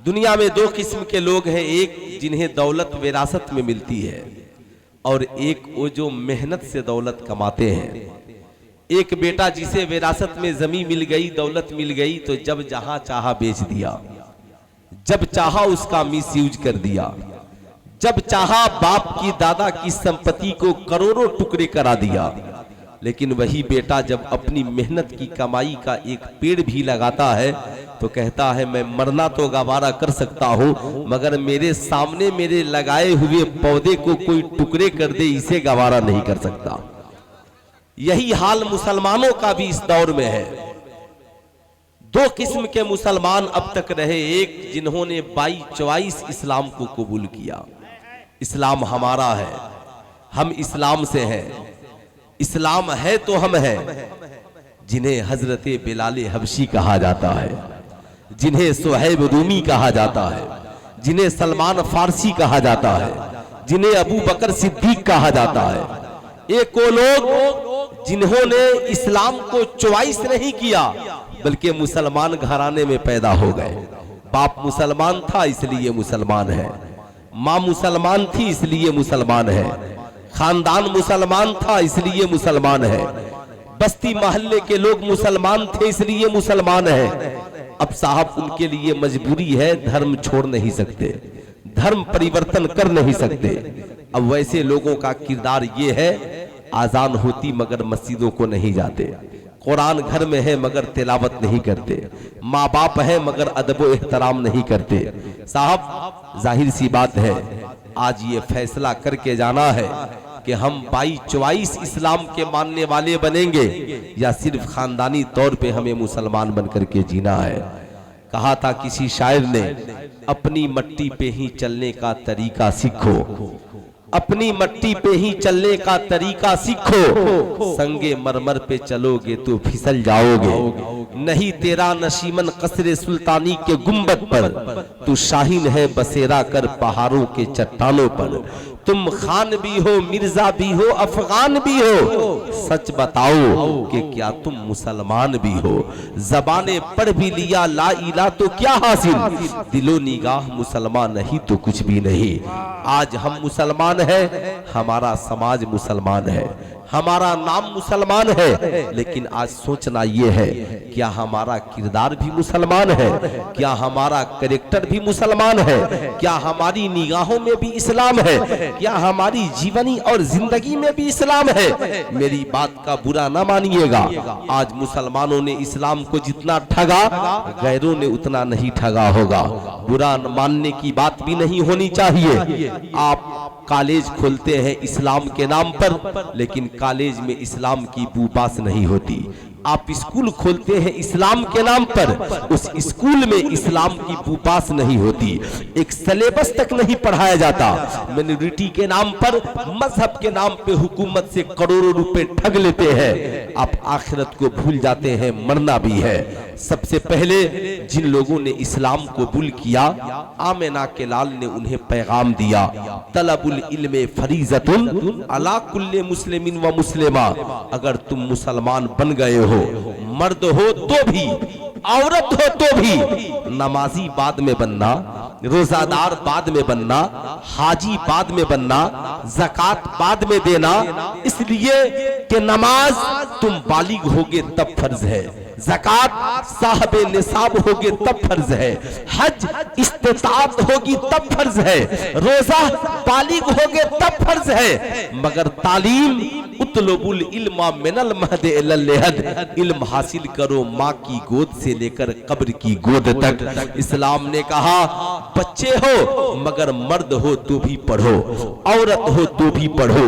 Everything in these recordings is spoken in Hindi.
दुनिया में दो किस्म के लोग हैं, एक जिन्हें दौलत विरासत में मिलती है और एक वो जो मेहनत से दौलत कमाते हैं। एक बेटा जिसे विरासत में जमीन मिल गई, दौलत मिल गई, तो जब जहां चाहा बेच दिया, जब चाहा उसका मिसयूज कर दिया, जब चाहा बाप की दादा की संपत्ति को करोड़ों टुकड़े करा दिया। लेकिन वही बेटा जब अपनी मेहनत की कमाई का एक पेड़ भी लगाता है तो कहता है मैं मरना तो गवारा कर सकता हूं, मगर मेरे सामने मेरे लगाए हुए पौधे को कोई टुकड़े कर दे, इसे गवारा नहीं कर सकता। यही हाल मुसलमानों का भी इस दौर में है। दो किस्म के मुसलमान अब तक रहे, एक जिन्होंने बाई चॉइस इस्लाम को कबूल किया, इस्लाम हमारा है, हम इस्लाम से हैं, इस्लाम है तो हम हैं, जिन्हें हजरत बिलाल हबशी कहा जाता है, जिन्हें सुहैब रूमी कहा जाता है, जिन्हें सलमान फारसी कहा जाता है, जिन्हें अबू बकर सिद्दीक कहा जाता है। एक वो लोग जिन्होंने इस्लाम को चॉइस नहीं किया बल्कि मुसलमान घराने में पैदा हो गए। बाप मुसलमान था इसलिए मुसलमान है, माँ मुसलमान थी इसलिए मुसलमान है, खानदान मुसलमान था इसलिए मुसलमान है, बस्ती मोहल्ले के लोग मुसलमान थे इसलिए मुसलमान है। अब साहब उनके लिए मजबूरी है, धर्म छोड़ नहीं सकते, धर्म परिवर्तन कर नहीं सकते। अब वैसे लोगों का किरदार ये है, आजान होती मगर मस्जिदों को नहीं जाते, कुरान घर में है मगर तिलावत नहीं करते, माँ बाप है मगर अदब व एहतराम नहीं करते। साहब जाहिर सी बात है, आज ये फैसला करके जाना है कि हम बाई चॉइस इस्लाम के मानने वाले बनेंगे या सिर्फ खानदानी तौर पे हमें मुसलमान बनकर के जीना है। कहा था किसी शायर ने, अपनी मट्टी पे ही चलने का तरीका सीखो, अपनी मट्टी पे ही चलने का तरीका सीखो, संगे मरमर पे चलोगे तो फिसल जाओगे। नहीं तेरा नशीमन कसरे सुल्तानी के गुंबद पर, तू शाहीन है बसेरा कर पहाड़ों के चट्टानों पर। तुम खान भी हो, मिर्जा भी हो, अफगान भी हो, सच बताओ कि क्या तुम मुसलमान भी हो। जबाने पढ़ भी लिया ला इला तो क्या हासिल, दिलो निगाह मुसलमान नहीं तो कुछ भी नहीं। आज हम मुसलमान हैं, हमारा समाज मुसलमान है, हमारा नाम मुसलमान है, लेकिन आज सोचना यह है, क्या हमारा किरदार भी मुसलमान है, क्या हमारा कैरेक्टर भी मुसलमान है, क्या हमारी निगाहों में भी इस्लाम है, क्या हमारी जीवनी और जिंदगी में भी इस्लाम है। मेरी बात का बुरा ना मानिएगा, आज मुसलमानों ने इस्लाम को जितना ठगा, गैरों ने उतना नहीं ठगा होगा। बुरा मानने की बात भी नहीं होनी चाहिए। आप कॉलेज खोलते हैं इस्लाम के नाम पर, लेकिन कॉलेज में इस्लाम की बूबास नहीं होती। आप स्कूल खोलते हैं इस्लाम के नाम पर, उस स्कूल में इस्लाम की बूबास नहीं होती। एक सिलेबस तक नहीं पढ़ाया जाता। मिनोरिटी के नाम पर, मजहब के नाम पे हुकूमत से करोड़ों रुपए ठग लेते हैं। आप आखिरत को भूल जाते हैं, मरना भी है। सबसे पहले जिन लोगों ने इस्लाम को कबूल किया, आमिना के लाल ने उन्हें पैगाम दिया, तलबुल इल्म फरीज़तुन अला कुल्ले मुस्लिमिन व मुस्लिमा। अगर तुम मुसलमान बन गए हो, मर्द हो तो भी, औरत हो तो भी, नमाजी बाद में बनना, रोजादार बाद में बनना, हाजी बाद में बनना, ज़कात बाद में देना, इसलिए कि नमाज तुम बालिग होगे तब फर्ज है, ज़कात साहब निसाब होगे तब फर्ज है, हज इस्तिताअत होगी तब फर्ज है, रोजा बालिग होगे तब फर्ज है। मगर तालीम उतलुबुल इल्मा मिनल महद इलल लहद, इल्म हासिल करो माँ की गोद से लेकर कब्र की गोद तक। इस्लाम ने कहा बच्चे हो मगर मर्द हो तो भी पढ़ो, औरत हो तो भी पढ़ो,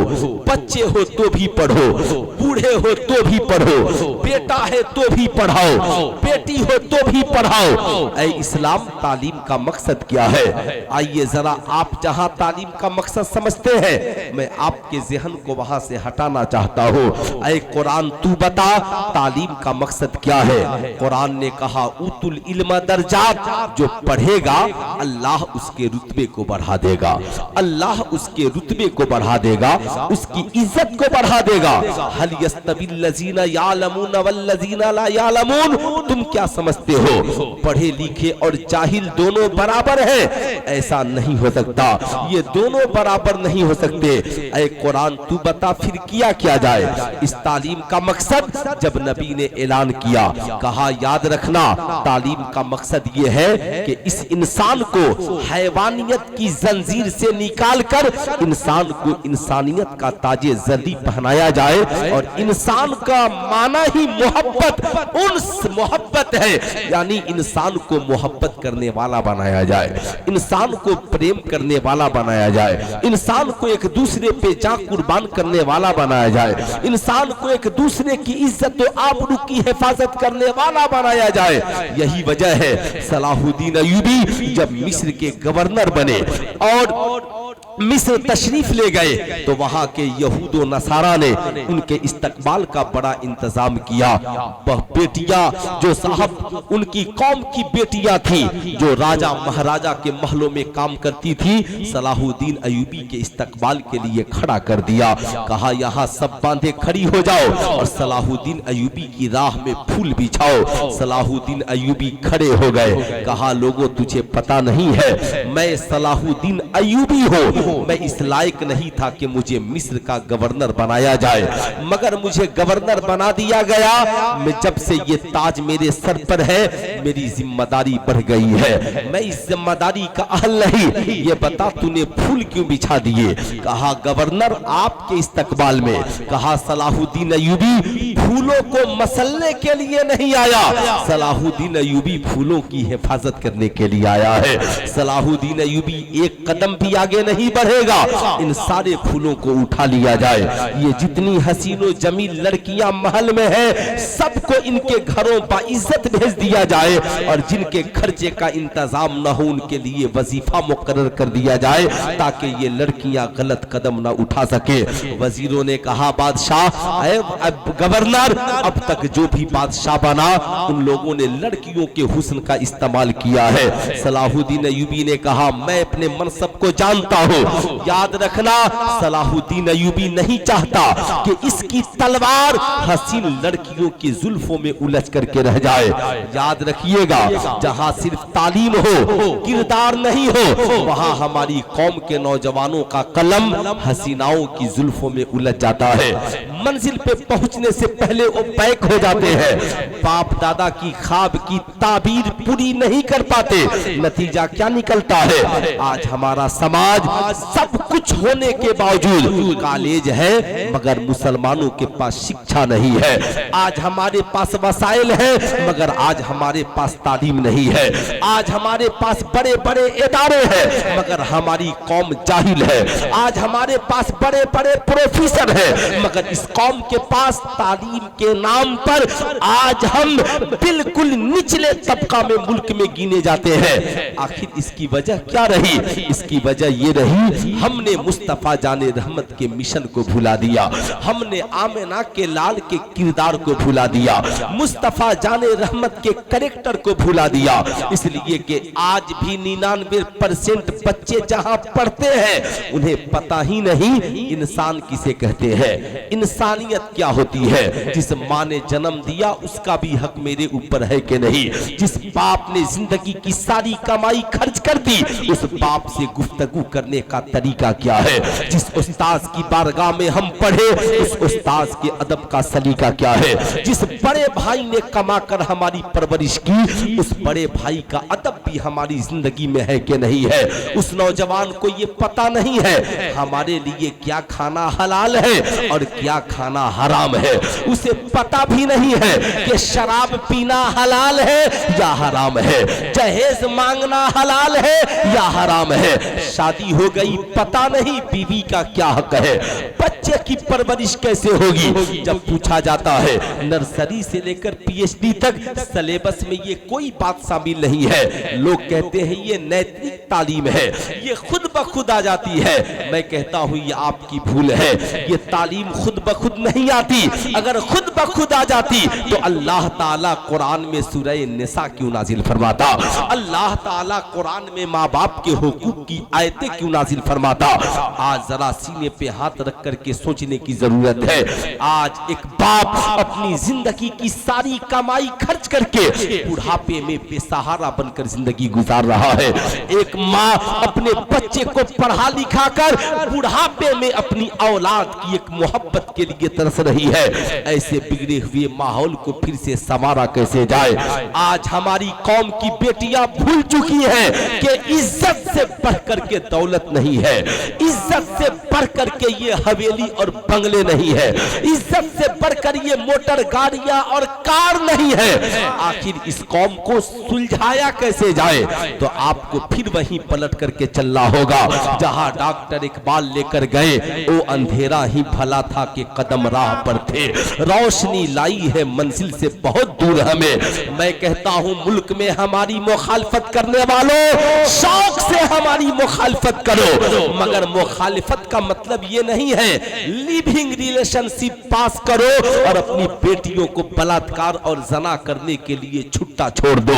बच्चे हो तो भी पढ़ो, बूढ़े हो तो भी पढ़ो, बेटा है तो भी पढ़ाओ, बेटी हो तो भी पढ़ाओ। ऐ इस्लाम, तालीम का मकसद क्या है? आइए जरा आप जहां तालीम का मकसद समझते हैं, मैं आपके ज़हन को वहां से हटाना चाहता हूं। ऐ कुरान तू बता तालीम का मकसद क्या है? कुरान ने कहा उतुल इल्म दर्जात, जो पढ़ेगा अल्लाह उसके रुतबे को बढ़ा देगा, अल्लाह उसके रुतबे को बढ़ा देगा, उसकी इज्जत को बढ़ा देगा। हल यस्तविल्लज़ीना यालमून वल्लज़ीना ला यालमून, तुम क्या समझते हो पढ़े लिखे और जाहिल दोनों बराबर हैं? ऐसा नहीं हो सकता, ये दोनों बराबर नहीं हो सकते। ऐ कुरान तू बता फिर किया क्या जाए? इस तालीम का मकसद जब नबी ने ऐलान किया, कहा याद रखना तालीम का मकसद ये है कि इस इंसान को हैवानियत की जंजीर से निकालकर इंसान को इंसानियत का ताजे जर्दी पहनाया जाए। और इंसान का माना ही मोहब्बत, उन्स मोहब्बत है, यानी इंसान को मोहब्बत करने वाला बनाया जाए, इंसान को प्रेम करने वाला बनाया जाए, इंसान को एक दूसरे पे जान कुर्बान करने वाला बनाया जाए, इंसान को एक दूसरे की इज्जत और आबरू की हिफाजत करने वाला बनाया जाए। यही वजह है सलाहुद्दीन अय्यूबी जब मिस्र के गवर्नर बने और मिस्र तशरीफ ले गए तो वहां के यहूद व नसारा ने उनके इस्तकबाल का बड़ा इंतजाम किया। वह बेटियां जो साहब उनकी कौम की बेटियां थी, जो राजा महाराजा के महलों में काम करती थी, सलाहुद्दीन अय्यूबी के इस्तकबाल के लिए खड़ा कर दिया। कहा यहाँ सब बांधे खड़ी हो जाओ और सलाहुद्दीन अय्यूबी की राह में फूल बिछाओ। सलाहुद्दीन अय्यूबी खड़े हो गए। कहा लोगों तुझे पता नहीं है मैं सलाहुद्दीन अय्यूबी हूँ, मैं इस लायक नहीं था कि मुझे मिस्र का गवर्नर बनाया जाए, मगर मुझे गवर्नर बना दिया गया। मैं जब से ये ताज मेरे सर पर है मेरी जिम्मेदारी बढ़ गई है, मैं इस जिम्मेदारी का अहल नहीं। ये बता तूने फूल क्यों बिछा दिए? कहा गवर्नर आपके इस्तकबाल में। कहा सलाहुद्दीन अय्यूबी फूलों को मसलने के लिए नहीं आया, सलाहुद्दीन अय्यूबी फूलों की हिफाजत करने के लिए आया है। सलाहुद्दीन अय्यूबी एक कदम भी आगे नहीं बढ़ेगा, इन सारे फूलों को उठा लिया जाए। ये जितनी हसीनो जमील लड़कियां महल में है सबको इनके घरों बाइज्जत भेज दिया जाए और जिनके खर्चे का इंतजाम न हो उनके लिए वजीफा मुकर्रर कर दिया जाए ताकि ये लड़कियां गलत कदम न उठा सके। वजीरों ने कहा बादशाह गवर्नर अब तक जो भी बादशाह बना उन लोगों ने लड़कियों के हुस्न का इस्तेमाल किया है। सलाहुद्दीन अय्यूबी ने कहा मैं अपने मनसब को जानता हूँ, याद रखना सलाहुद्दीन अय्यूबी नहीं चाहता कि इसकी तलवार हसीन लड़कियों की जुल्फों में उलझ करके रह जाए। याद रखिएगा जहां सिर्फ तालीम हो किरदार नहीं हो वहां हमारी कौम के नौजवानों का कलम हसीनाओं की जुल्फों में उलझ जाता है। मंजिल पे पहुंचने से पहले वो बैक हो जाते हैं, बाप दादा की ख्वाब की ताबीर पूरी नहीं कर पाते। नतीजा क्या निकलता है? आज हमारा समाज सब कुछ होने के बावजूद कॉलेज है मगर मुसलमानों के पास शिक्षा नहीं है। आज हमारे पास वसाइल है मगर आज हमारे पास तालीम नहीं है। आज हमारे पास बड़े बड़े इदारे हैं मगर हमारी कौम जाहिल है। आज हमारे पास बड़े बड़े प्रोफेसर हैं मगर इस कौम के पास तालीम के नाम पर आज हम बिल्कुल निचले तबका में मुल्क में गिने जाते हैं। आखिर इसकी वजह क्या रही? इसकी वजह ये रही हमने मुस्तफा जाने रहमत के मिशन को भुला दिया, हमने आमिना के लाल के किरदार को भुला दिया, मुस्तफा जाने रहमत के कैरेक्टर को भुला दिया। इसलिए कि आज भी 99% बच्चे जहां पढ़ते हैं उन्हें पता ही नहीं इंसान किसे कहते हैं, इंसानियत क्या होती है। जिस माँ ने जन्म दिया उसका भी हक मेरे ऊपर है कि नहीं? जिस बाप ने जिंदगी की सारी कमाई खर्च कर दी उस बाप से गुफ्तगू करने का तरीका क्या है? जिस उस्ताद की बारगाह में हम पढ़े उस उस्ताद के अदब का सलीका क्या है? जिस बड़े भाई ने कमा कर हमारी परवरिश की उस बड़े भाई का अदब भी हमारी जिंदगी में है कि नहीं है? उस नौजवान को ये पता नहीं है हमारे लिए क्या खाना हलाल है और क्या खाना हराम है। उसे पता भी नहीं है कि शराब पीना हलाल है या हराम है, जहेज मांगना हलाल है या हराम है। शादी हो गई पता नहीं बीवी का क्या हक है, बच्चे की परवरिश कैसे होगी। जब पूछा जाता है नर्सरी नर्सरी से लेकर पीएचडी तक सिलेबस में ये कोई बात शामिल नहीं है। लोग कहते हैं ये नैतिक तालीम है, ये खुद ब खुद आ जाती है। मैं कहता हूँ ये आपकी भूल है। ये तालीम खुद ब खुद नहीं आती। अगर खुद ब खुद आ जाती तो अल्लाह ताला कुरान में सूरह निसा क्यों नाजिल फरमाता? अल्लाह ताला कुरान में माँ बाप के हुकूक की आयतें क्यों नाजिल फरमाता? आज जरा सीने पे हाथ रख करके सोचने की जरूरत है। आज एक बाप अपनी जिंदगी की सारी कमाई खर्च करके बुढ़ापे में बेसहारा बनकर जिंदगी गुजार रहा है। एक माँ अपने बच्चे को पढ़ा लिखा कर बुढ़ापे में अपनी औलाद की एक मोहब्बत के लिए तरस रही है। ऐसे बिगड़े हुए माहौल को फिर से संवारा कैसे जाए? आज हमारी कौम की बेटियां भूल चुकी हैं कि इज्जत से बढ़कर के दौलत नहीं है, इज्जत से बढ़कर के ये हवेली और बंगले नहीं है, इज्जत से बढ़कर ये मोटर गाड़ियां और कार नहीं है। आखिर इस कौम को सुलझाया कैसे जाए? तो आपको फिर वहीं पलट करके चलना होगा जहां डॉक्टर इकबाल लेकर गए, वो अंधेरा ही भला था कि कदम राह पर थे, रोशनी लाई है मंजिल से बहुत दूर हमें। मैं कहता हूं मुल्क में हमारी मुखालफत करने वालों, शौक से हमारी मुखालफत करो, मगर मुखालफत का मतलब ये नहीं है लिविंग रिलेशनशिप पास करो और अपनी बेटियों को बलात्कार और जना करने के लिए छुट्टा छोड़ दो।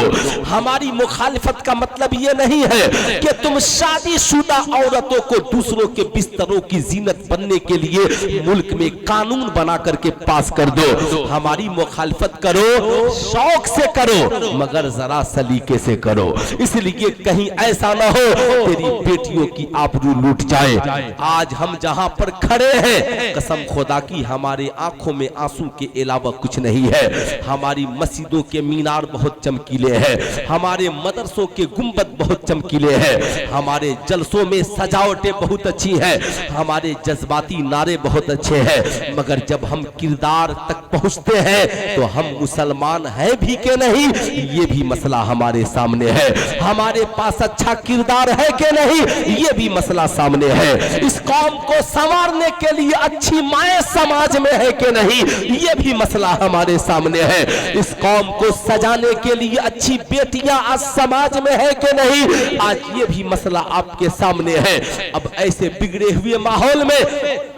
हमारी मुखालफत का मतलब ये नहीं है कि तुम शादीशुदा औरतों को दूसरों के बिस्तरों की जीनत बनने के लिए मुल्क में कानून बना करके पास कर दो। हमारी मुखालफत करो, शौक से करो, मगर जरा सलीके से करो, इसलिए कहीं ऐसा ना हो तेरी बेटियों की आबरू लूट जाए। आज हम जहां पर खड़े हैं, कसम खुदा की हमारे आंखों में आंसू के अलावा कुछ नहीं है। हमारी मस्जिदों के मीनार बहुत चमकीले हैं, हमारे मदरसों के गुंबद बहुत चमकीले हैं, हमारे जलसों में सजावटें बहुत अच्छी हैं, हमारे जज्बाती नारे बहुत अच्छे हैं, मगर जब हम किरदार तक पहुंचते हैं तो हम मुसलमान हैं भी कि नहीं, ये भी मसला हमारे सामने है। हमारे पास अच्छा किरदार है कि नहीं, ये भी मसला सामने है। इस कौम को संवारने के लिए अच्छी माएं समाज में है कि नहीं, ये भी मसला हमारे सामने है। इस कौम को सजाने के लिए अच्छी बेटियां आज समाज में है कि नहीं, आज ये भी मसला आपके सामने है। अब ऐसे बिगड़े हुए माहौल में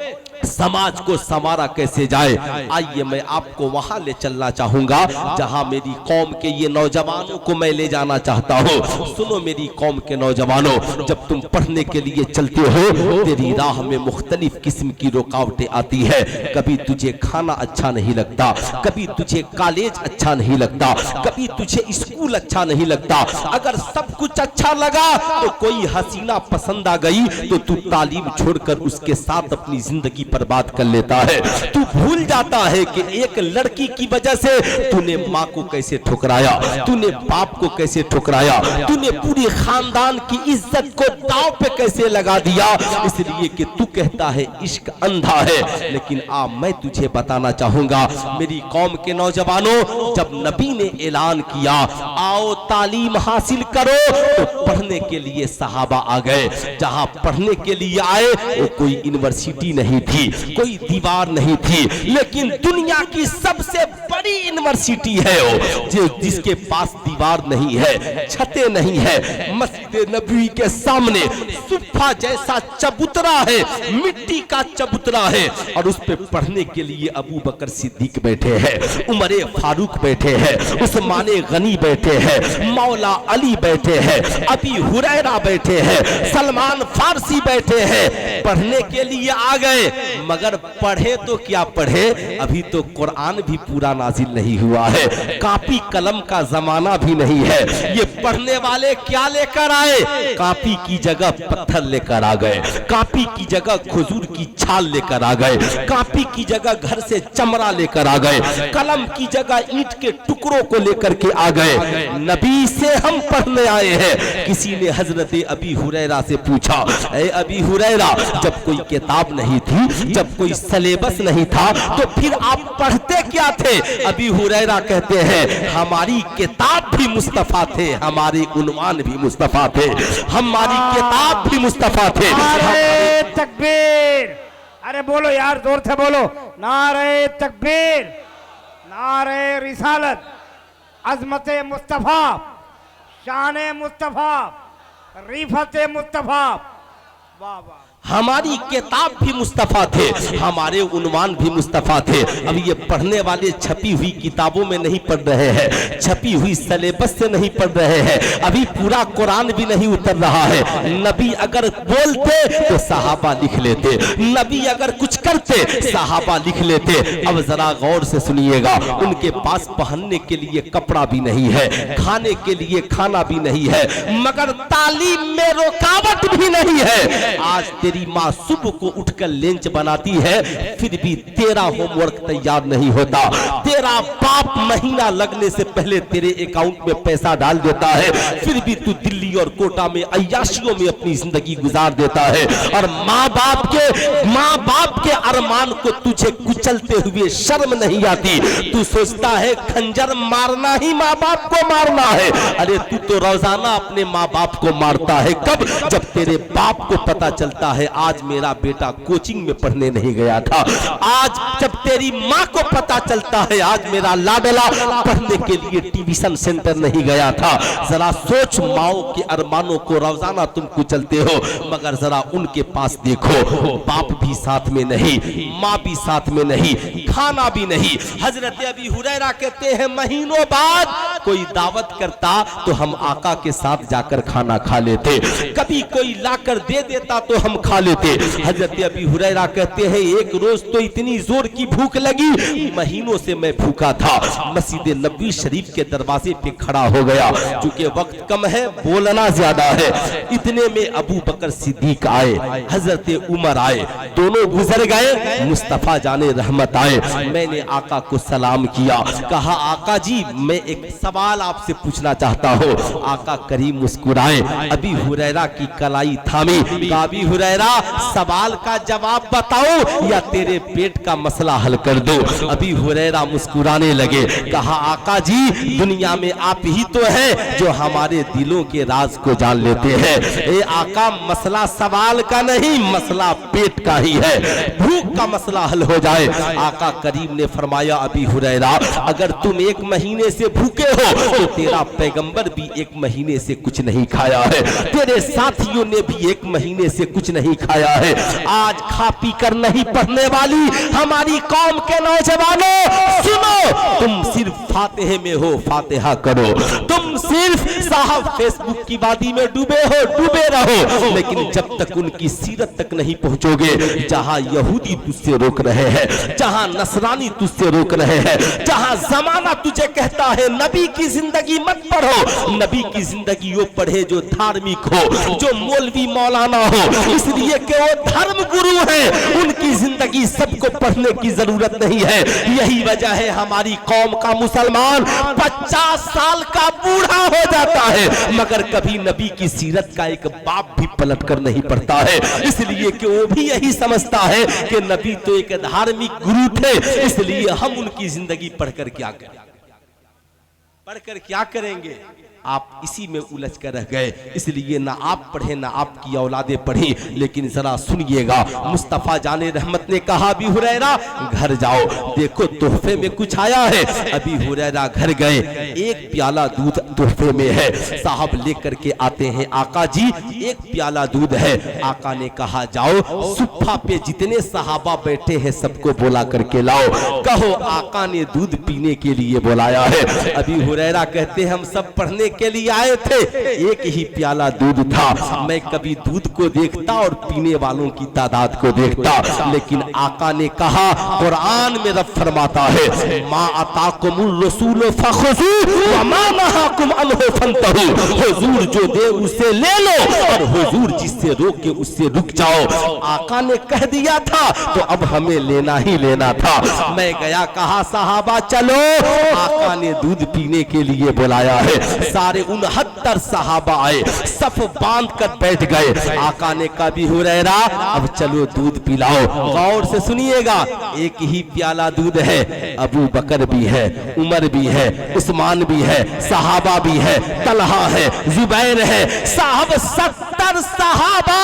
समाज को संवारा कैसे जाए? आइए मैं आपको वहां ले चलना चाहूंगा जहां मेरी कौम के ये नौजवानों को मैं ले जाना चाहता हूं। सुनो मेरी कौम के नौजवानों, जब तुम पढ़ने के लिए चलते हो तेरी राह में मुख्तलिफ किस्म की रुकावटें आती है। कभी तुझे खाना अच्छा नहीं लगता, कभी तुझे कॉलेज अच्छा नहीं लगता, कभी तुझे स्कूल अच्छा नहीं लगता। अगर सब कुछ अच्छा लगा तो कोई हसीना पसंद आ गई तो तू तालीम छोड़कर उसके साथ अपनी जिंदगी बर्बाद कर लेता है। तू भूल जाता है कि एक लड़की की वजह से तूने माँ को कैसे ठुकराया, तूने बाप को कैसे ठुकराया, तूने पूरी खानदान की इज्जत को दांव पे कैसे लगा दिया, इसलिए कि तू कहता है इश्क अंधा है। लेकिन मैं तुझे बताना चाहूंगा मेरी कौम के नौजवानों, जब नबी ने ऐलान किया आओ तालीम हासिल करो तो पढ़ने के लिए सहाबा आ गए। जहां पढ़ने के लिए आए वो कोई यूनिवर्सिटी नहीं थी, कोई दीवार नहीं थी, लेकिन दुनिया की सबसे बड़ी यूनिवर्सिटी है वो, जिसके पास दीवार नहीं है, छतें नहीं है, मस्जिद नबवी के सामने सुफा जैसा चबूतरा है, मिट्टी का चबूतरा है, और उस पे पढ़ने के लिए अबू बकर सिद्दीक बैठे हैं, उमर फारूक बैठे हैं, उस्माने गनी बैठे हैं, मौला अली बैठे हैं, अबी हुरैरा बैठे हैं, सलमान फारसी बैठे हैं। पढ़ने के लिए आ गए, मगर पढ़े तो क्या पढ़े, अभी तो कुरान भी पूरा नाजिल नहीं हुआ है, कापी कलम का जमाना भी नहीं है। ये पढ़ने वाले क्या लेकर आए? कापी की जगह पत्थर लेकर आ गए, कापी की जगह खजूर की छाल लेकर आ गए, कापी की जगह घर से चमड़ा लेकर आ गए, कलम की जगह ईंट के टुकड़ों को लेकर के आ गए। नबी से हम पढ़ने आए हैं। किसी ने हजरत अबी हुरैरा से पूछा, ए अबी हुरैरा, जब कोई किताब नहीं थी, जब कोई सिलेबस नहीं था, तो फिर आप पढ़ते क्या थे? अबी हुरैरा कहते हैं हमारी किताब भी मुस्तफा थे, हमारे उन्वान भी मुस्तफा थे, हमारी किताब भी मुस्तफा थे। नारे तकबीर, अरे बोलो यार, जोर से बोलो, नारे तकबीर, नारे रिसालत, अजमत मुस्तफ़ा, शान मुस्तफ़ा, रिफत मुस्तफ़ा। वाह वाह। हमारी किताब भी मुस्तफ़ा थे, हमारे उन्वान भी मुस्तफ़ा थे। अब ये पढ़ने वाले छपी हुई किताबों में नहीं पढ़ रहे हैं, छपी हुई सिलेबस से नहीं पढ़ रहे हैं, अभी पूरा कुरान भी नहीं उतर रहा है। नबी अगर बोलते तो सहाबा लिख लेते, नबी अगर कुछ करते सहाबा लिख लेते। अब जरा गौर से सुनिएगा, उनके पास पहनने के लिए कपड़ा भी नहीं है, खाने के लिए खाना भी नहीं है, मगर तालीम में रुकावट भी नहीं है। आज तेरी माँ सुबह को उठकर लेंच बनाती है, फिर भी तेरा होमवर्क तैयार नहीं होता। तेरा बाप महीना लगने से पहले तेरे अकाउंट में पैसा डाल देता है, फिर भी तू दिल्ली और कोटा में अय्याशियों में अपनी जिंदगी गुजार देता है। और माँ बाप के अरमान को तुझे कुचलते हुए शर्म नहीं आती। तू सोचता है खंजर मारना ही माँ बाप को मारना है। अरे तू तो रोजाना अपने माँ बाप को मारता है। कब? जब तेरे बाप को पता चलता है आज मेरा बेटा कोचिंग में पढ़ने नहीं गया था, आज जब तेरी माँ को पता चलता है आज मेरा लाडला पढ़ने के लिए ट्यूशन सेंटर नहीं गया था। जरा सोच, माओ के अरमानों को रोजाना तुम कुचलते हो, मगर जरा उनके पास देखो, बाप भी साथ में नहीं, माँ भी साथ में नहीं, खाना भी नहीं। हजरत अबी हुरैरा कहते हैं महीनों बाद कोई दावत करता तो हम आका के साथ जाकर खाना खा लेते, कभी कोई लाकर दे देता तो हम खा लेते। हजरत अबी हुरैरा कहते हैं एक रोज तो इतनी जोर की भूख लगी, महीनों से मैं भूखा था, मस्जिद नबवी शरीफ के दरवाजे पे खड़ा हो गया। चूंकि वक्त कम है, बोलना ज्यादा है, इतने में अबू बकर सिद्दीक आए, हजरत उमर आए, दोनों गुजर गए, मुस्तफा जाने रहमत आए। मैंने आका को सलाम किया, कहा आका जी मैं एक सवाल आपसे पूछना चाहता हूँ। आका करीम मुस्कुराए, अबी हुरैरा की कलाई थामी, अबी हुरैरा सवाल का जवाब बताओ या तेरे पेट का मसला हल कर दो। अबी हुरैरा मुस्कुराने लगे, कहा आका जी दुनिया में आप ही तो हैं जो हमारे दिलों के राज को जान लेते हैं। ए आका मसला सवाल का नहीं, मसला पेट का ही है, भूख का मसला हल हो जाए। आका करीम ने फरमाया अबी हुरैरा अगर तुम एक महीने से भूखे हो तो तेरा पैगंबर भी एक महीने से कुछ नहीं खाया है, तेरे साथियों ने भी एक महीने से कुछ नहीं खाया है। आज खा पी कर नहीं पढ़ने वाली हमारी कौम के नौजवानों सुनो, तुम सिर्फ फातिहा में हो, फातिहा करो। तुम सिर्फ साहब फेसबुक की वादी में डूबे हो, डूबे रहो, लेकिन जब तक उनकी सीरत तक नहीं पहुंचोगे, जहां यहूदी तुझसे रोक रहे हैं, जहां नसरानी तुझसे रोक रहे हैं, जहां जमाना तुझे कहता है नबी की जिंदगी मत पढ़ो, नबी की जिंदगी वो पढ़े जो धार्मिक हो, जो मौलवी मौलाना हो, इसलिए कि वो धर्म गुरु हैं, उनकी जिंदगी सबको पढ़ने की जरूरत नहीं है। यही वजह है हमारी कौम का मुसलमान 50 साल का बूढ़ा हो जाता है मगर कभी नबी की सीरत का एक बाप भी पलट कर नहीं पढ़ता है, इसलिए कि वो भी यही समझता है कि नबी तो एक धार्मिक गुरु थे, इसलिए हम उनकी जिंदगी पढ़कर क्या करें, पढ़कर क्या करेंगे। आप इसी में उलझ कर रह गए, इसलिए ना आप पढ़े ना आपकी औलादे पढ़ी। लेकिन जरा सुनिएगा, मुस्तफा जाने रहमत ने कहा अबी हुरैरा घर जाओ, देखो तोहफे में कुछ आया है। अबी हुरैरा घर गए, एक प्याला दूध तोहफे में है, साहब लेकर के आते हैं, आका जी एक प्याला दूध है। आका ने कहा जाओ सुफ्फा पे जितने सहाबा बैठे हैं सबको बुला करके लाओ, कहो आका ने दूध पीने के लिए बुलाया है। अबी हुरैरा कहते हम सब पढ़ने के लिए आए थे, एक ही प्याला दूध था, मैं कभी दूध को देखता और पीने वालों की तादाद को देखता, लेकिन आका ने कहा कुरान में रब फरमाता है मा अताकुमुर रसूल फखुजू व मा नहाकुम अन्हु फंतहू, हुजूर जो दे उससे ले लो और हुजूर जिससे रोके उससे रुक जाओ। आका ने कह दिया था तो अब हमें लेना ही लेना था। मैं गया, कहा साहबा चलो, आका ने दूध पीने के लिए बुलाया है। सारे 69 सहाबा आए, सफ बांध कर बैठ गए। आका ने कहा अबी हुरैरा अब चलो दूध पिलाओ। गौर से सुनिएगा, एक ही प्याला दूध है, अबू बकर भी है, उमर भी है, उस्मान भी है, सहाबा भी है, तलहा है, जुबैर है, साहब 70 सहाबा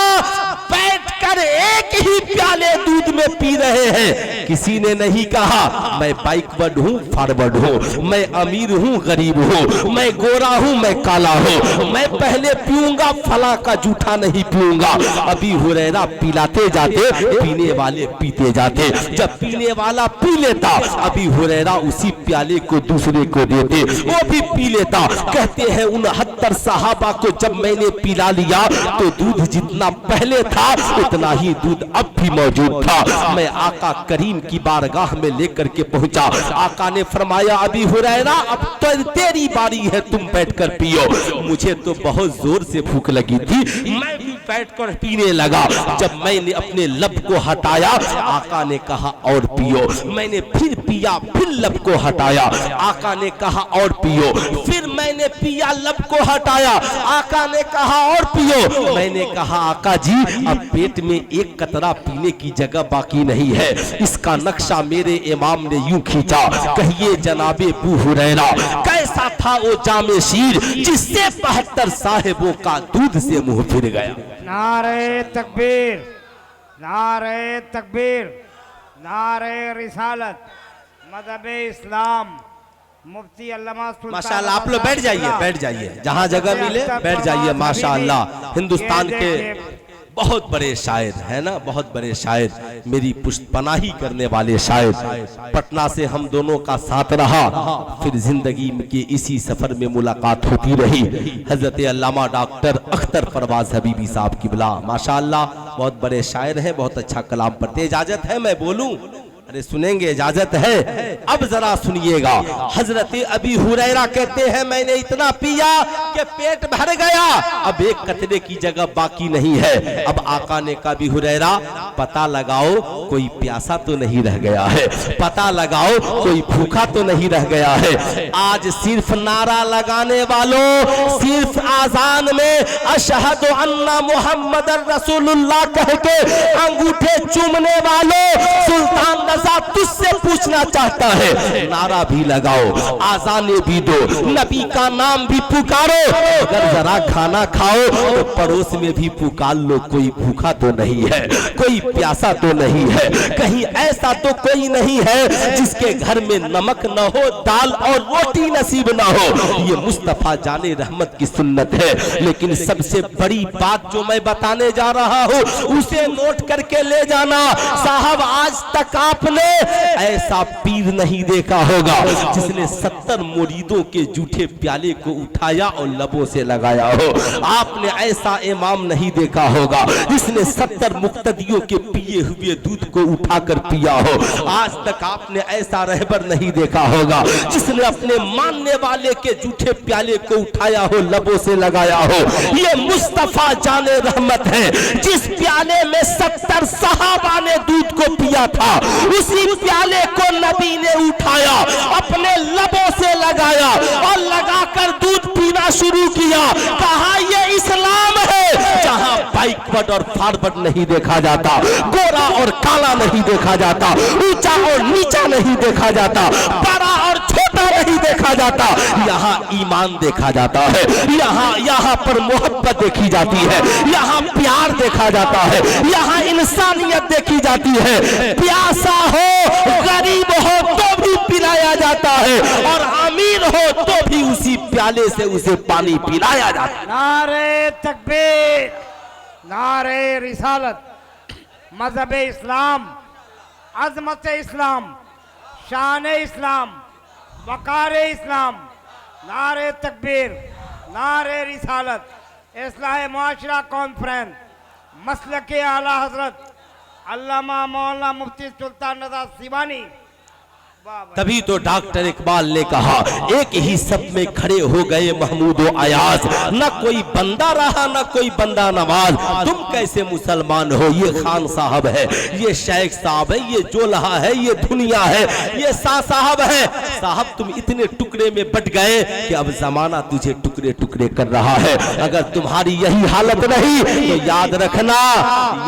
बैठ कर मिलकर एक ही प्याले दूध में पी रहे हैं। किसी ने नहीं कहा मैं बैकवर्ड हूँ फॉरवर्ड हूँ, मैं अमीर हूँ गरीब हूँ, मैं गोरा हूँ मैं काला हूँ, मैं पहले पीऊंगा फला का जूठा नहीं पीऊंगा। अभी हुरैरा पिलाते जाते, पीने वाले पीते जाते। जब पीने वाला पी लेता, अभी हुरैरा उसी प्याले को दूसरे को देते, वो भी पी लेता। कहते हैं 69 सहाबा को जब मैंने पिला लिया तो दूध जितना पहले था उतना ही दूध अब भी मौजूद था। मैं आका करीम की बारगाह में लेकर के पहुंचा। आका ने फरमाया अभी हुरैरा अब तो तेरी बारी है, तुम बैठकर पियो। मुझे तो बहुत जोर से भूख लगी थी, मैं भी बैठकर पीने लगा। जब मैंने अपने लब को हटाया, आका ने कहा और पियो। मैंने फिर पिया, फिर लब को हटाया, आका ने कहा और पियो। फिर मैंने पिया, लब को हटाया, आका ने कहा और पियो। मैंने कहा आका जी अब पेट में एक कतरा पीने की जगह बाकी नहीं है। इसका नक्शा मेरे इमाम ने यूं खींचा, कहिए जनाबे अबू हुरैरा कैसा था वो जामे शीर जिससे 72 साहिबों का दूध से मुंह फिर गया। नारे तकबीर, नारे तकबीर, नारे रिसालत, मज़हब इस्लाम, मुफ्ती अल्लामा सुल्तान। माशाअल्लाह, आप लोग बैठ जाइए, बैठ जाइए, जहां जगह मिले बैठ जाइए। माशाअल्लाह, हिंदुस्तान के बहुत बड़े शायर है ना, बहुत बड़े शायर, मेरी पुष्टपनाही करने वाले शायर। पटना से हम दोनों का साथ रहा, फिर जिंदगी के इसी सफर में मुलाकात होती रही। हजरत अल्लामा डॉक्टर अख्तर परवाज हबीबी साहब किबला माशाअल्लाह बहुत बड़े शायर हैं, बहुत अच्छा कलाम पढ़ते। इजाजत है मैं बोलूं? अरे सुनेंगे, इजाजत है। अब जरा सुनिएगा। हजरत अबी हुरैरा कहते हैं मैंने इतना पिया कि पेट भर गया, अब एक कतरे की जगह बाकी नहीं है। अब आका ने कहा अबी हुरैरा पता लगाओ कोई प्यासा तो नहीं रह गया है, पता लगाओ कोई भूखा तो नहीं रह गया है। आज सिर्फ नारा लगाने वालों, सिर्फ आजान में अशहदु अन्ना मुहम्मदर रसूलुल्लाह कह के अंगूठे चूमने वालों, सुल्तान तुझसे पूछना चाहता है, नारा भी लगाओ, आजाने भी दो, नबी का नाम भी पुकारो, अगर जरा खाना खाओ तो पड़ोस में भी पुकार लो, कोई भूखा तो नहीं है, कोई प्यासा तो नहीं है, कहीं ऐसा तो कोई नहीं है जिसके घर में नमक न हो, दाल और रोटी नसीब न हो। ये मुस्तफा जाने रहमत की सुन्नत है। लेकिन सबसे बड़ी बात जो मैं बताने जा रहा हूँ उसे नोट करके ले जाना। साहब आज तक आपने ऐसा पीर नहीं देखा होगा जिसने 70 मुरीदों के जूठे प्याले को उठाया और लबों से लगाया हो। आपने ऐसा इमाम नहीं देखा होगा जिसने 70 मुक्तदियों के पिए हुए दूध को उठाकर पिया हो। आज तक आपने ऐसा रहबर नहीं देखा होगा जिसने अपने मानने वाले के जूठे प्याले को उठाया हो, लबों से लगाया हो। ये मुस्तफा जाने रहमत है। जिस प्याले में 70 सहाबा ने दूध को पिया था, उसी प्याले को नबी ने उठाया, अपने लबों से लगाया और लगाकर दूध पीना शुरू किया। कहा ये इस्लाम है जहां बैकवर्ड और फॉरवर्ड नहीं देखा जाता, गोरा और काला नहीं देखा जाता, ऊंचा और नीचा नहीं देखा जाता, बड़ा और छोटा नहीं देखा जाता। यहाँ ईमान देखा जाता है, यहाँ पर मोहब्बत देखी जाती है, यहाँ प्यार देखा जाता है, यहाँ इंसानियत देखी जाती है। प्यासा हो, गरीब हो तो भी पिलाया जाता है और अमीर हो तो भी उसी प्याले से उसे पानी पिलाया जाता है। नारे तकबीर, नारे रिसालत, मजहब इस्लाम, अजमत इस्लाम, शान इस्लाम, वकार इस्लाम, नारे तकबीर, नारे रिसालत, इस्लाह मुआशरा कॉन्फ्रेंस, मसलक आला हजरत अल्लामा मौलाना मुफ्ती सुल्तान नज़र सिवानी। तभी तो डॉक्टर इकबाल ने कहा एक ही सब में खड़े हो गए महमूद व अयाज, न कोई बंदा रहा न कोई बंदा नवाज। तुम कैसे मुसलमान हो? ये खान साहब है, ये शेख साहब है, ये जोलहा है, ये दुनिया है, ये साहब है। साहब तुम इतने टुकड़े में बट गए कि अब जमाना तुझे टुकड़े टुकड़े कर रहा है। अगर तुम्हारी यही हालत रही तो याद रखना,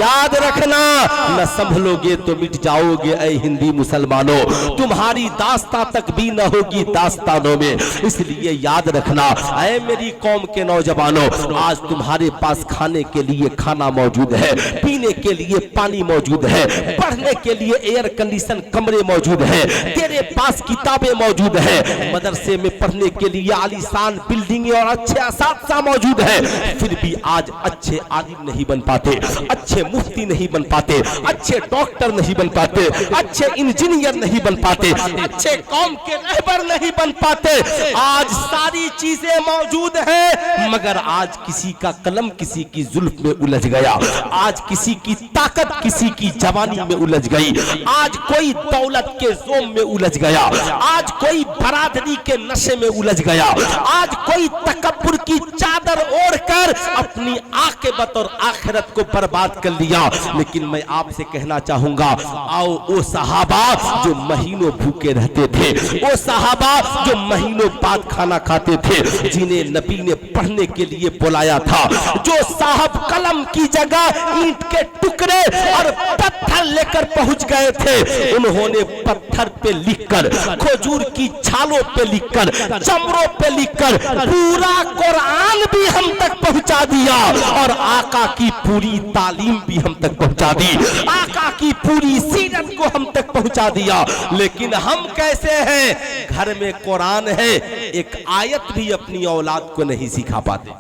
याद रखना, न संभलोगे तो मिट जाओगे ऐ हिंदी मुसलमानों। तुम्हारा तुम्हारी दास्तां तक भी न होगी दास्तानों में। इसलिए याद रखना ऐ मेरी कौम के नौजवानों, आज तुम्हारे पास खाने के लिए खाना मौजूद है, पीने के लिए पानी मौजूद है, पढ़ने के लिए एयर कंडीशन कमरे मौजूद है, तेरे पास किताबें मौजूद है, मदरसे में पढ़ने के लिए आलीशान बिल्डिंग और अच्छे असातिज़ा मौजूद है, फिर भी आज अच्छे आलिम नहीं बन पाते, अच्छे मुफ्ती नहीं बन पाते, अच्छे डॉक्टर नहीं बन पाते, अच्छे इंजीनियर नहीं बन पाते, अच्छे कौम के रहबर नहीं बन पाते। आज सारी चीजें मौजूद है, मगर आज किसी का कलम किसी की जुल्फ में उलझ गया, आज किसी की ताकत किसी की जवानी में उलझ गई, आज कोई दौलत के जोम में उलझ गया, आज कोई बरादरी के नशे में उलझ गया, आज कोई तकब्बुर की चादर ओढ़कर अपनी आक़िबत और आखिरत को बर्बाद कर लिया। लेकिन मैं आपसे कहना चाहूंगा, आओ वो सहाबा जो महीनों भूखे रहते थे, वो सहाबा जो महीनों बाद खाना खाते थे, जिन्हें नबी ने पढ़ने के लिए बुलाया था, जो साहब कलम की जगह ईंट के टुकड़े और पत्थर लेकर पहुंच गए थे, उन्होंने पत्थर पे लिखकर, खजूर की छालों पे लिखकर, चमड़ों पे लिखकर पूरा कुरान भी हम तक पहुंचा दिया और आका की पूरी तालीम भी हम तक पहुंचा दी, आका की पूरी सीरत को हम तक पहुंचा दिया। लेकिन हम कैसे हैं? घर में कुरान है, एक आयत भी अपनी औलाद को नहीं सिखा पाते।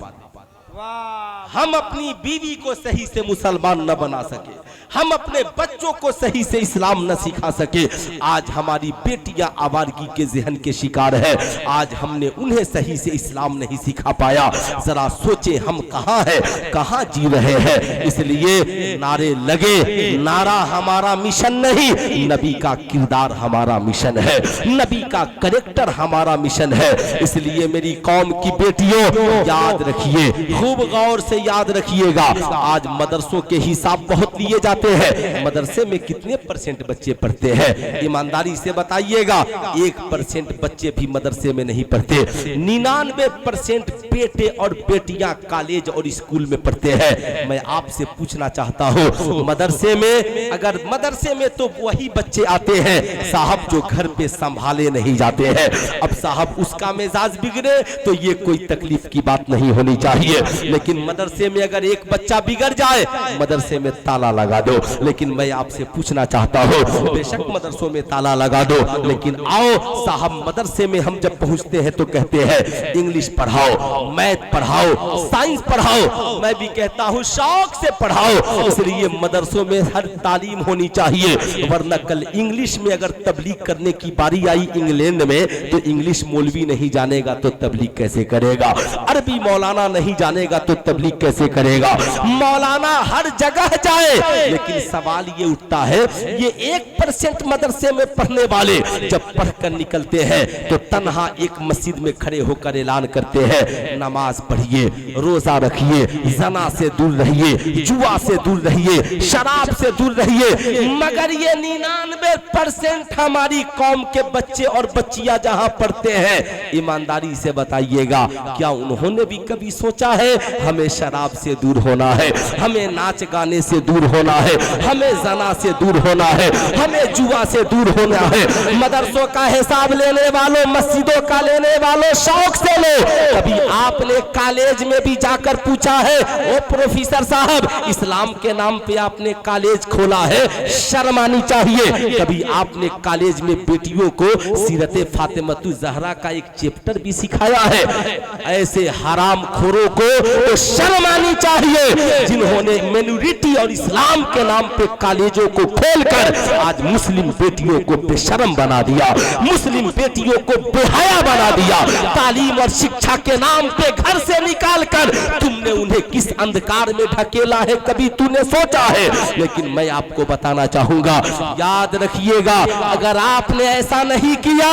हम अपनी बीवी को सही से मुसलमान न बना सके, हम अपने बच्चों को सही से इस्लाम न सिखा सके। आज हमारी बेटियां आवारगी के जहन के शिकार है, आज हमने उन्हें सही से इस्लाम नहीं सिखा पाया। जरा सोचे हम कहां हैं, कहां जी रहे हैं। इसलिए नारे लगे, नारा हमारा मिशन नहीं, नबी का किरदार हमारा मिशन है, नबी का कैरेक्टर हमारा मिशन है। इसलिए मेरी कौम की बेटियों, याद रखिए, खूब गौर से याद रखिएगा। आज मदरसों के हिसाब बहुत लिए जाते हैं, मदरसे में कितने % बच्चे पढ़ते हैं? ईमानदारी से बताइएगा, 1% बच्चे भी मदरसे में नहीं पढ़ते। 99% बेटे और बेटियां कॉलेज और स्कूल में पढ़ते हैं। मैं आपसे पूछना चाहता हूं, मदरसे में, अगर मदरसे में तो वही बच्चे आते हैं साहब जो घर पे संभाले नहीं जाते हैं। अब साहब उसका मिजाज बिगड़े तो ये कोई तकलीफ की बात नहीं होनी चाहिए, लेकिन मदरसे में अगर एक बच्चा बिगड़ जाए, मदरसे में ताला लगा दो। लेकिन मैं आपसे पूछना चाहता हूँ, बेशक मदरसों में ताला लगा दो, लेकिन आओ साहब मदरसे में हम जब पहुँचते हैं तो कहते हैं इंग्लिश पढ़ाओ, मैथ पढ़ाओ, साइंस पढ़ाओ। मैं भी कहता हूँ शौक से पढ़ाओ। इसलिए मदरसों में हर तालीम होनी चाहिए, वरना कल इंग्लिश में अगर तबलीग करने की बारी आई इंग्लैंड में, तो इंग्लिश मौलवी नहीं जानेगा तो तबलीग कैसे करेगा? अरबी मौलाना नहीं जानेगा तो तबलीग कैसे करेगा? मौलाना हर जगह जाए, लेकिन सवाल ये उठता है, ये 1% मदरसे में पढ़ने वाले जब पढ़कर निकलते हैं तो तन्हा एक मस्जिद में खड़े होकर ऐलान करते हैं, नमाज पढ़िए, रोजा रखिए, जना से दूर रहिए, जुआ से दूर रहिए, शराब से दूर रहिए। मगर ये 99% हमारी कौम के बच्चे और बच्चियां जहां पढ़ते हैं, ईमानदारी से बताइएगा, क्या उन्होंने भी कभी सोचा है हमें शराब से दूर होना है, हमें नाच गाने से दूर होना है, हमें जना से दूर होना है, हमें जुआ से दूर होना है? मदरसों का हिसाब लेने वालों, मस्जिदों का लेने वालों, शौक से लो। कभी आपने कॉलेज में भी जाकर पूछा है, ओ प्रोफेसर साहब, इस्लाम के नाम पे आपने कॉलेज खोला है, शर्म आनी चाहिए। कभी आपने कॉलेज में बेटियों को सीरत फातिमतु ज़हरा का एक चैप्टर भी सिखाया है? ऐसे हराम खोरों को तो शर्म आनी चाहिए, जिन्होंने मिनोरिटी और इस्लाम के नाम पे कॉलेजों को खोलकर आज मुस्लिम बेटियों को बेशर्म बना दिया, मुस्लिम बेटियों को बेहया बना दिया। तालीम और शिक्षा के नाम पे घर से निकालकर तुमने उन्हें किस अंधकार में ढकेला है, कभी तूने सोचा है? लेकिन मैं आपको बताना चाहूंगा, याद रखिएगा, अगर आपने ऐसा नहीं किया,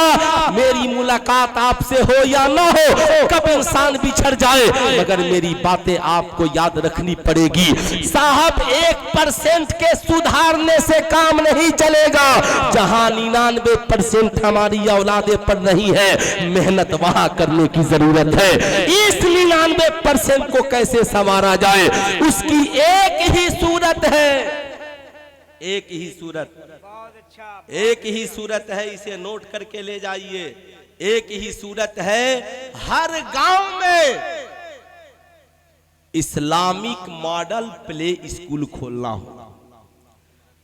मेरी मुलाकात आपसे हो या ना हो, कब इंसान बिछड़ जाए, मगर मेरी बातें आपको याद रखनी पड़ेगी। साहब 1% के सुधारने से काम नहीं चलेगा। जहां 99% हमारी औलादें पढ़ रही है, मेहनत वहां करने की जरूरत है। इस 99% को कैसे संवारा जाए, उसकी एक ही सूरत है, एक ही सूरत, बहुत अच्छा। एक ही सूरत है, इसे नोट करके ले जाइए। एक ही सूरत है, हर गांव में इस्लामिक मॉडल प्ले स्कूल खोलना होगा।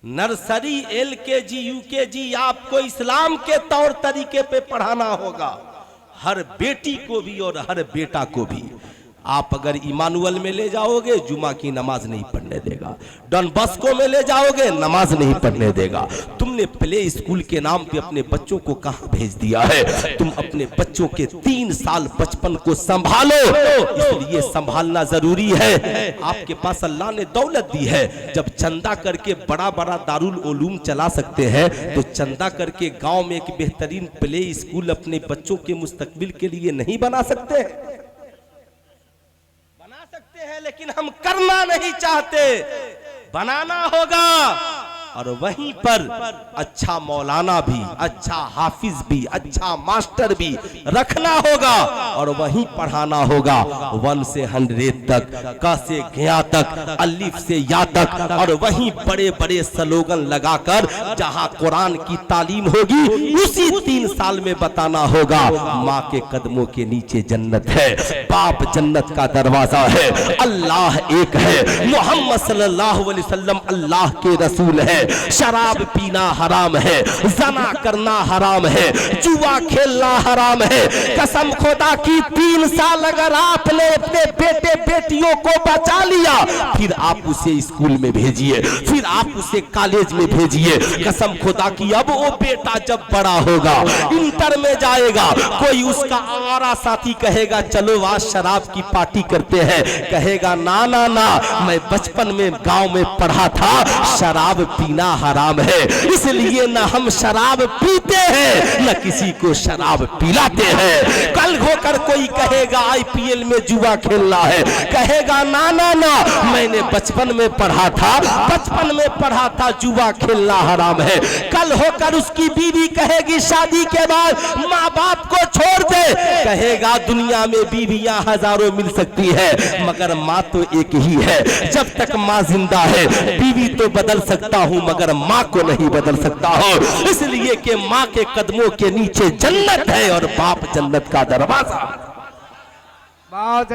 नर्सरी, LKG, UKG आपको इस्लाम के तौर तरीके पे पढ़ाना होगा, हर बेटी को भी और हर बेटा को भी। आप अगर इमानुअल में ले जाओगे, जुमा की नमाज नहीं पढ़ने देगा। डॉन बॉस्को में ले जाओगे, नमाज नहीं पढ़ने देगा। तुमने प्ले स्कूल के नाम पे अपने बच्चों को कहां भेज दिया है? तुम अपने बच्चों के 3 साल बचपन को संभालो, इसलिए संभालना जरूरी है। आपके पास अल्लाह ने दौलत दी है, जब चंदा करके बड़ा बड़ा दारुल उलूम चला सकते हैं, तो चंदा करके गांव में एक बेहतरीन प्ले स्कूल अपने बच्चों के मुस्तकबिल के लिए नहीं बना सकते? है, लेकिन हम करना नहीं चाहते। बनाना होगा, और वहीं पर अच्छा मौलाना भी, अच्छा हाफिज भी, अच्छा मास्टर भी रखना होगा, और वहीं पढ़ाना होगा 1 से 100 तक, क से ज्ञा तक, अलिफ से या तक, और वहीं बड़े बड़े स्लोगन लगाकर जहां कुरान की तालीम होगी, उसी 3 साल में बताना होगा माँ के कदमों के नीचे जन्नत है, बाप जन्नत का दरवाजा है, अल्लाह एक है, मोहम्मद सल्लल्लाहु अलैहि वसल्लम अल्लाह के रसूल है, शराब पीना हराम है, जना करना हराम है, जुआ खेलना हराम है। कसम खुदा की 3 साल अगर आपने अपने बेटे बेटियों को बचा लिया, फिर आप उसे स्कूल में भेजिए, फिर आप उसे कॉलेज में भेजिए। कसम खुदा की अब वो बेटा जब बड़ा होगा, इंटर में जाएगा, कोई उसका आवारा साथी कहेगा चलो आज शराब की पार्टी करते हैं, कहेगा ना ना ना, मैं बचपन में गांव में पढ़ा था, शराब पीना हराम है, इसलिए ना हम शराब पीते हैं, न किसी को शराब पिलाते हैं। कल होकर कोई कहेगा IPL में जुआ खेलना है, कहेगा ना ना ना, मैंने बचपन में पढ़ा था जुआ खेलना हराम है। कल होकर उसकी बीवी कहेगी शादी के बाद माँ बाप को छोड़ दे, कहेगा दुनिया में बीवियां हजारों मिल सकती है, मगर माँ तो एक ही है। जब तक माँ जिंदा है, बीवी तो बदल सकता हूँ मगर माँ को नहीं बदल सकता हो, इसलिए कि माँ के कदमों के नीचे जन्नत है और बाप जन्नत का दरवाजा। बहुत